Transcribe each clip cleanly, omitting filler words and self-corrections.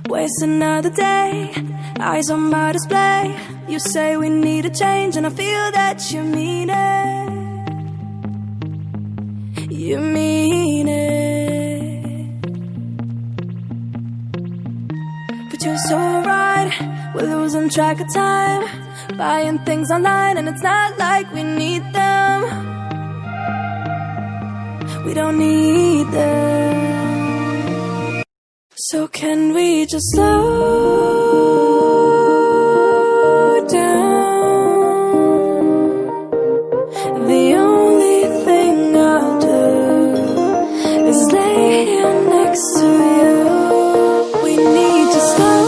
Waste another day, eyes on my display. You say we need a change, and I feel that you mean it. You mean it. But you're so right, we're losing track of time, buying things online, and it's not like we need them. We don't need them. So can we just slow down? The only thing I'll do is lay here next to you. We need to slow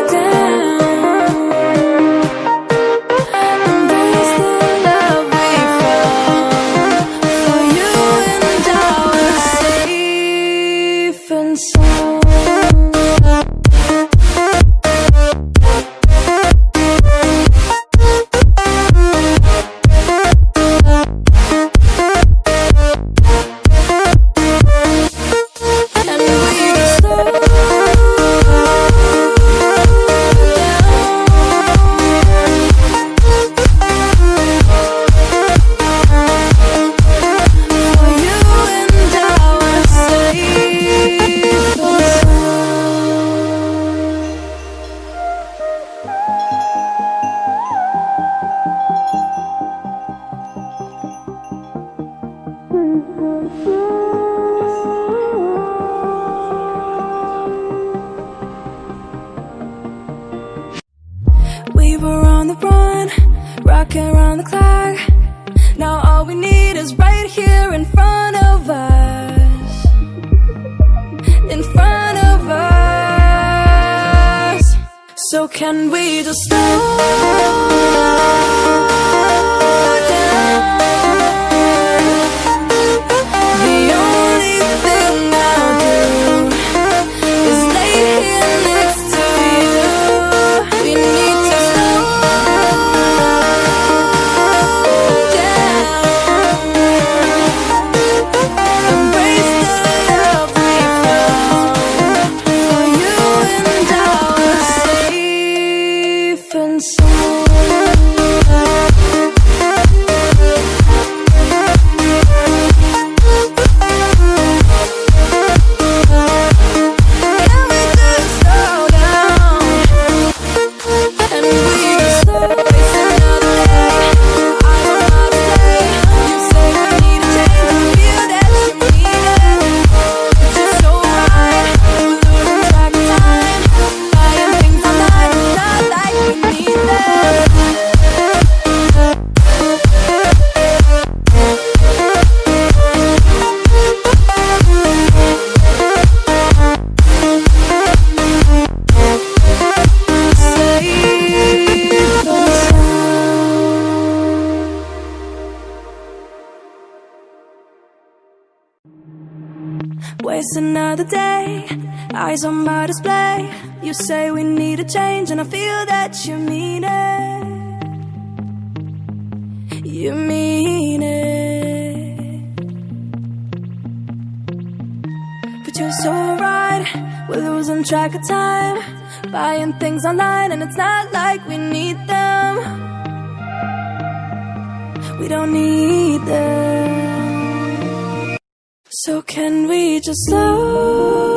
down. Embrace the love we found. For you and I were safe and sound. We were on the run, rocking around the clock. Now all we need is right here in front of us. In front of us. So can we just slow down? The only thing I'll do is lay here next to you. We need to slow down. Embrace the love we found. For you and I were safe and sound. Waste another day, eyes on my display. You say we need a change, and I feel that you mean it. You mean it. But you're so right, we're losing track of time, buying things online, and it's not like we need them. We don't need them. So can we just slow